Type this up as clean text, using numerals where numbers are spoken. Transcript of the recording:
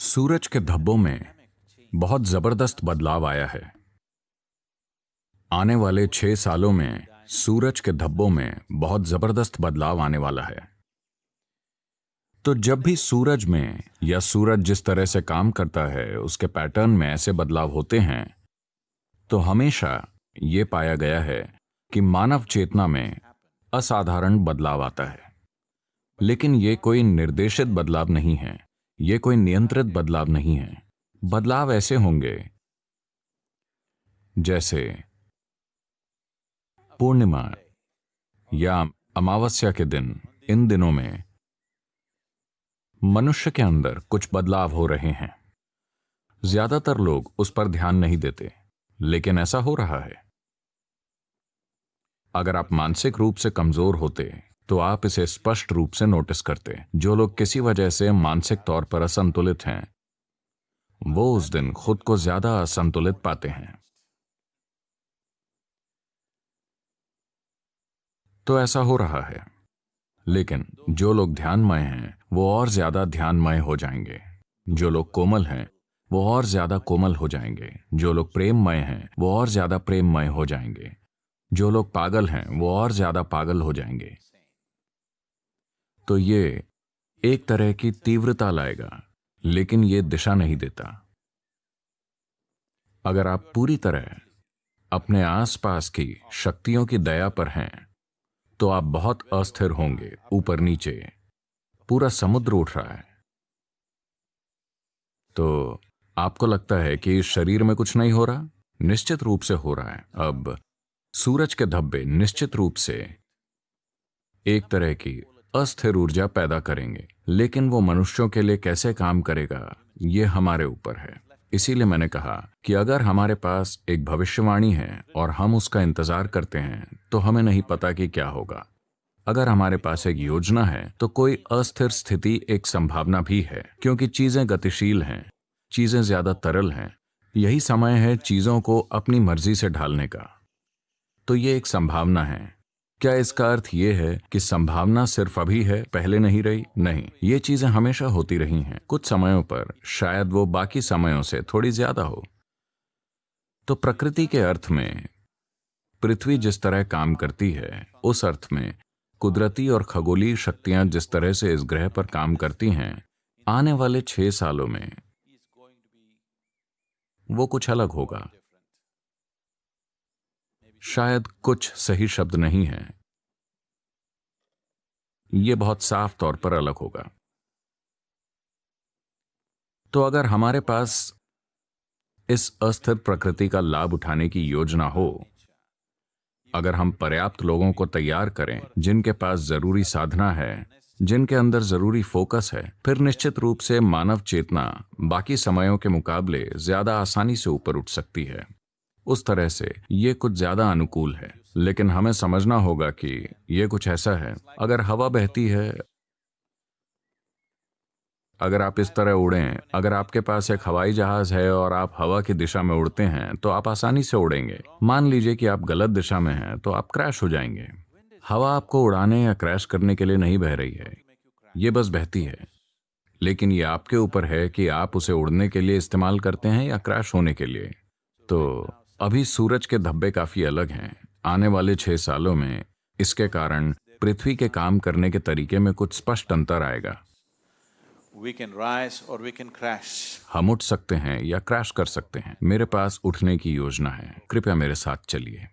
सूरज के धब्बों में बहुत जबरदस्त बदलाव आया है। आने वाले 6 सालों में सूरज के धब्बों में बहुत जबरदस्त बदलाव आने वाला है। तो जब भी सूरज में या सूरज जिस तरह से काम करता है उसके पैटर्न में ऐसे बदलाव होते हैं, तो हमेशा ये पाया गया है कि मानव चेतना में असाधारण बदलाव आता है। लेकिन ये कोई निर्देशित बदलाव नहीं है, ये कोई नियंत्रित बदलाव नहीं है। बदलाव ऐसे होंगे जैसे पूर्णिमा या अमावस्या के दिन, इन दिनों में मनुष्य के अंदर कुछ बदलाव हो रहे हैं। ज्यादातर लोग उस पर ध्यान नहीं देते, लेकिन ऐसा हो रहा है। अगर आप मानसिक रूप से कमजोर होते तो आप इसे स्पष्ट रूप से नोटिस करते। जो लोग किसी वजह से मानसिक तौर पर असंतुलित हैं, वो उस दिन खुद को ज्यादा असंतुलित पाते हैं। तो ऐसा हो रहा है। लेकिन जो लोग ध्यानमय हैं वो और ज्यादा ध्यानमय हो जाएंगे। जो लोग कोमल हैं वो और ज्यादा कोमल हो जाएंगे। जो लोग प्रेममय हैं वो और ज्यादा प्रेममय हो जाएंगे। जो लोग पागल हैं वो और ज्यादा पागल हो जाएंगे। तो ये एक तरह की तीव्रता लाएगा, लेकिन ये दिशा नहीं देता। अगर आप पूरी तरह अपने आसपास की शक्तियों की दया पर हैं, तो आप बहुत अस्थिर होंगे। ऊपर नीचे पूरा समुद्र उठ रहा है, तो आपको लगता है कि इस शरीर में कुछ नहीं हो रहा। निश्चित रूप से हो रहा है। अब सूरज के धब्बे निश्चित रूप से एक तरह की अस्थिर ऊर्जा पैदा करेंगे, लेकिन वो मनुष्यों के लिए कैसे काम करेगा, ये हमारे ऊपर है। इसीलिए मैंने कहा कि अगर हमारे पास एक भविष्यवाणी है और हम उसका इंतजार करते हैं, तो हमें नहीं पता कि क्या होगा। अगर हमारे पास एक योजना है, तो कोई अस्थिर स्थिति एक संभावना भी है, क्योंकि चीजें गतिशील हैं, चीजें ज्यादा तरल हैं। यही समय है चीजों को अपनी मर्जी से ढालने का। तो ये एक संभावना है। क्या इसका अर्थ ये है कि संभावना सिर्फ अभी है, पहले नहीं रही? नहीं, ये चीजें हमेशा होती रही हैं। कुछ समयों पर शायद वो बाकी समयों से थोड़ी ज्यादा हो। तो प्रकृति के अर्थ में पृथ्वी जिस तरह काम करती है, उस अर्थ में कुदरती और खगोलीय शक्तियां जिस तरह से इस ग्रह पर काम करती हैं, आने वाले 6 सालों में वो कुछ अलग होगा। शायद कुछ सही शब्द नहीं है, ये बहुत साफ तौर पर अलग होगा। तो अगर हमारे पास इस अस्थिर प्रकृति का लाभ उठाने की योजना हो, अगर हम पर्याप्त लोगों को तैयार करें जिनके पास जरूरी साधना है, जिनके अंदर जरूरी फोकस है, फिर निश्चित रूप से मानव चेतना बाकी समयों के मुकाबले ज्यादा आसानी से ऊपर उठ सकती है। उस तरह से ये कुछ ज्यादा अनुकूल है। लेकिन हमें समझना होगा कि ये कुछ ऐसा है, अगर हवा बहती है, अगर आप इस तरह उड़ें, अगर आपके पास एक हवाई जहाज है और आप हवा की दिशा में उड़ते हैं, तो आप आसानी से उड़ेंगे। मान लीजिए कि आप गलत दिशा में हैं, तो आप क्रैश हो जाएंगे। हवा आपको उड़ाने या क्रैश करने के लिए नहीं बह रही है, ये बस बहती है। लेकिन ये आपके ऊपर है कि आप उसे उड़ने के लिए इस्तेमाल करते हैं या क्रैश होने के लिए। तो अभी सूरज के धब्बे काफी अलग हैं। आने वाले 6 सालों में इसके कारण पृथ्वी के काम करने के तरीके में कुछ स्पष्ट अंतर आएगा। We can rise or we can crash. हम उठ सकते हैं या क्रैश कर सकते हैं। मेरे पास उठने की योजना है, कृपया मेरे साथ चलिए।